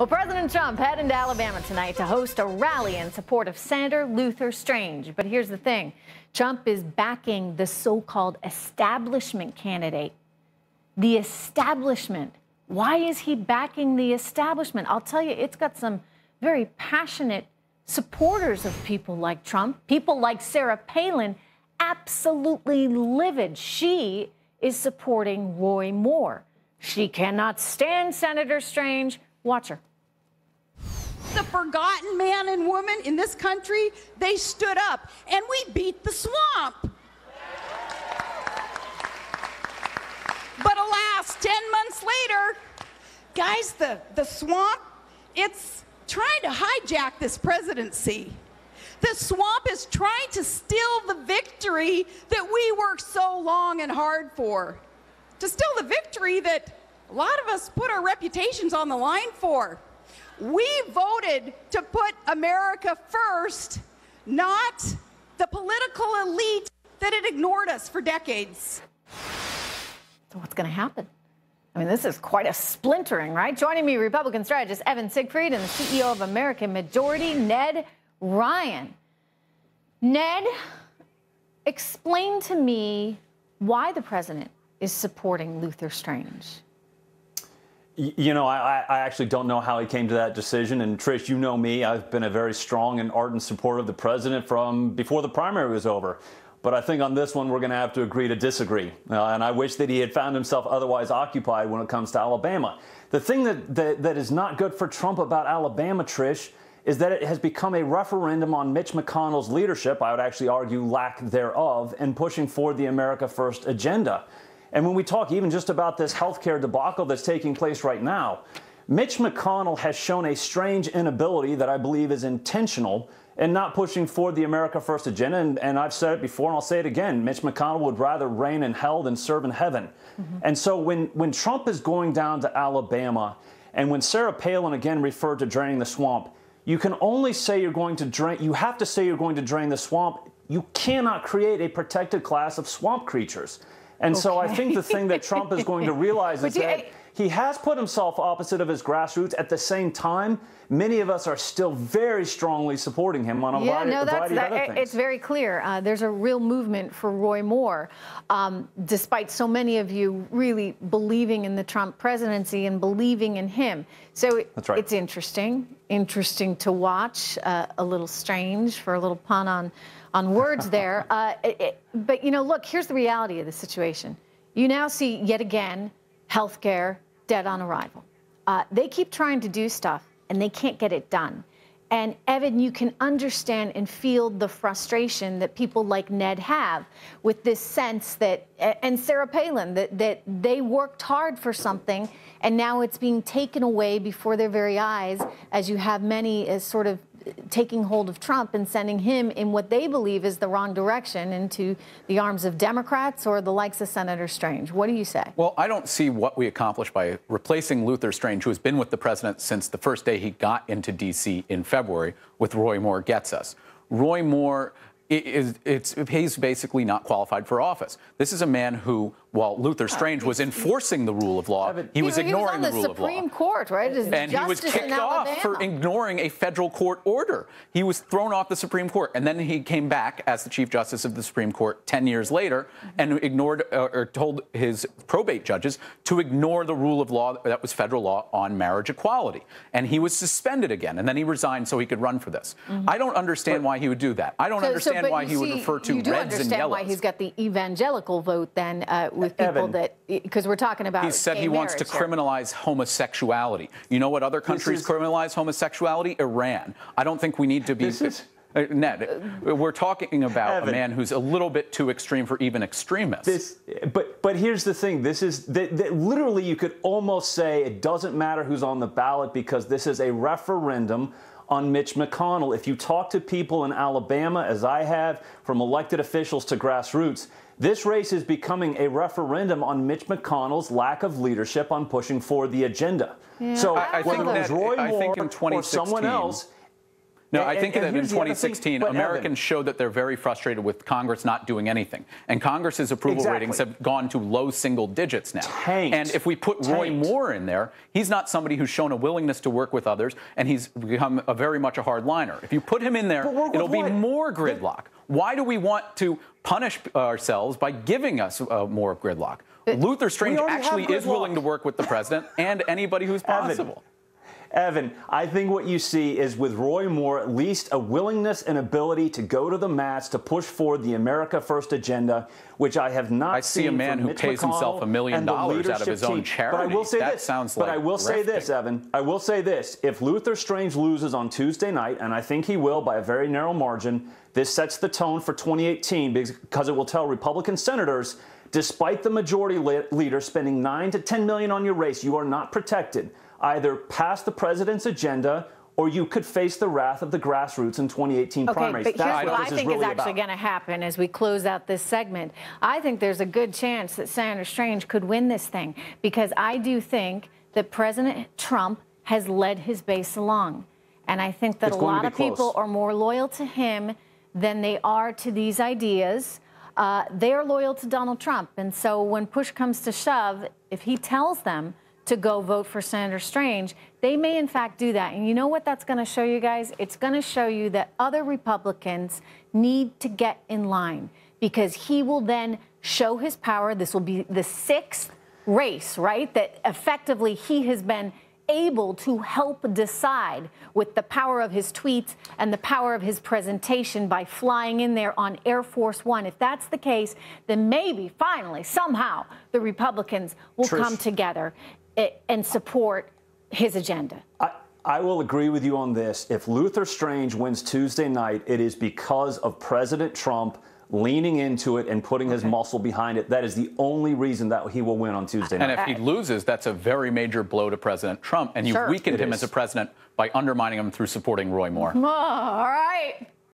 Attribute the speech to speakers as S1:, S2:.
S1: Well, President Trump heading to Alabama tonight to host a rally in support of Senator Luther Strange. But here's the thing. Trump is backing the so-called establishment candidate. The establishment. Why is he backing the establishment? I'll tell you, it's got some very passionate supporters of people like Trump. People like Sarah Palin, absolutely livid. She is supporting Roy Moore. She cannot stand Senator Strange. Watch her.
S2: The forgotten man and woman in this country, they stood up and we beat the swamp. But alas, 10 months later, guys, the swamp, it's trying to hijack this presidency. The swamp is trying to steal the victory that we worked so long and hard for. To steal the victory that a lot of us put our reputations on the line for. We voted to put America first, not the political elite that had ignored us for decades.
S1: So what's going to happen? I mean, this is quite a splintering, right? Joining me, Republican strategist Evan Siegfried and the CEO of American Majority, Ned Ryan. Ned, explain to me why the president is supporting Luther Strange.
S3: You know, I actually don't know how he came to that decision. And Trish, you know me, I've been a very strong and ardent supporter of the president from before the primary was over. But I think on this one, we're going to have to agree to disagree. And I wish that he had found himself otherwise occupied when it comes to Alabama. The thing that is not good for Trump about Alabama, Trish, is that it has become a referendum on Mitch McConnell's leadership, I would actually argue lack thereof, in pushing forward the America First agenda. And when we talk even just about this healthcare debacle that's taking place right now, Mitch McConnell has shown a strange inability that I believe is intentional in not pushing forward the America First agenda. And I've said it before and I'll say it again, Mitch McConnell would rather reign in hell than serve in heaven. And so when Trump is going down to Alabama and when Sarah Palin again referred to draining the swamp, you can only say you're going to drain, you have to say you're going to drain the swamp. You cannot create a protected class of swamp creatures. And so I think the thing that Trump is going to realize is that he has put himself opposite of his grassroots. At the same time, many of us are still very strongly supporting him on a variety of other things.
S1: It's very clear. There's a real movement for Roy Moore, despite so many of you really believing in the Trump presidency and believing in him. So
S3: That's right.
S1: It's interesting to watch, a little strange for a little pun on words there. But, you know, look, here's the reality of the situation. You now see, yet again, healthcare dead on arrival. They keep trying to do stuff, and they can't get it done. And, Evan, you can understand and feel the frustration that people like Ned have with this sense that, and Sarah Palin, that they worked hard for something, and now it's being taken away before their very eyes, as you have many as sort of taking hold of Trump and sending him in what they believe is the wrong direction into the arms of Democrats or the likes of Senator Strange. What do you say?
S4: Well, I don't see what we accomplished by replacing Luther Strange, who has been with the president since the first day he got into D.C. in February, with Roy Moore gets us. Roy Moore he's basically not qualified for office. This is a man who, while Luther Strange was enforcing the rule of law, he was ignoring the rule of law.
S1: He was on the Supreme Court, right?
S4: And he was kicked off for ignoring a federal court order. He was thrown off the Supreme Court. And then he came back as the Chief Justice of the Supreme Court 10 years later and ignored or told his probate judges to ignore the rule of law that was federal law on marriage equality. And he was suspended again. And then he resigned so he could run for this. I don't understand why he would do that. I don't understand why he would refer to reds and yellows.
S1: You do understand why he's got the evangelical vote then with people
S3: Evan,
S1: that, because we're talking about
S4: he said he wants to criminalize homosexuality. You know what other countries criminalize homosexuality? Iran. I don't think we need to be... Ned, we're talking about a man who's a little bit too extreme for even extremists.
S3: But here's the thing. This is literally you could almost say it doesn't matter who's on the ballot because this is a referendum on Mitch McConnell. If you talk to people in Alabama, as I have, from elected officials to grassroots, this race is becoming a referendum on Mitch McConnell's lack of leadership on pushing forward the agenda.
S4: Yeah.
S3: So
S4: I
S3: whether it was Roy Moore
S4: or
S3: someone else,
S4: No, I think that in
S3: here's the other thing,
S4: 2016,
S3: but
S4: Americans
S3: Evan,
S4: showed that they're very frustrated with Congress not doing anything. And Congress's approval ratings have gone to low single digits now.
S3: Tanked.
S4: And if we put Roy Moore in there, he's not somebody who's shown a willingness to work with others, and he's become very much a hardliner. If you put him in there, it'll be more gridlock. Why do we want to punish ourselves by giving us more gridlock? Luther Strange actually is willing to work with the president and anybody who's possible.
S3: Evan, I think what you see is with Roy Moore at least a willingness and ability to go to the mats to push forward the America First agenda, which I have not seen.
S4: I see a man who pays himself $1 million out of his own charity.
S3: But I will say
S4: that
S3: this.
S4: Sounds like
S3: but I will say this, Evan. I will say this. If Luther Strange loses on Tuesday night, and I think he will by a very narrow margin, this sets the tone for 2018 because it will tell Republican senators, despite the majority leader spending $9 to $10 million on your race, you are not protected. Either pass the president's agenda or you could face the wrath of the grassroots in 2018 primaries.
S1: But
S3: that's
S1: here's what I think
S3: really
S1: is actually going to happen as we close out this segment. I think there's a good chance that Senator Strange could win this thing because I do think that President Trump has led his base along. And I think that a lot of people are more loyal to him than they are to these ideas. They are loyal to Donald Trump. And so when push comes to shove, if he tells them to go vote for Senator Strange, they may in fact do that. And you know what that's going to show you guys? It's going to show you that other Republicans need to get in line because he will then show his power. This will be the 6th race, right, that effectively he has been able to help decide with the power of his tweets and the power of his presentation by flying in there on Air Force One. If that's the case, then maybe finally, somehow, the Republicans will come together and support his agenda.
S3: I will agree with you on this. If Luther Strange wins Tuesday night, it is because of President Trump leaning into it and putting his muscle behind it. That is the only reason that he will win on Tuesday night.
S4: And if he loses, that's a very major blow to President Trump. And you've weakened him as a president by undermining him through supporting Roy Moore.
S1: All right.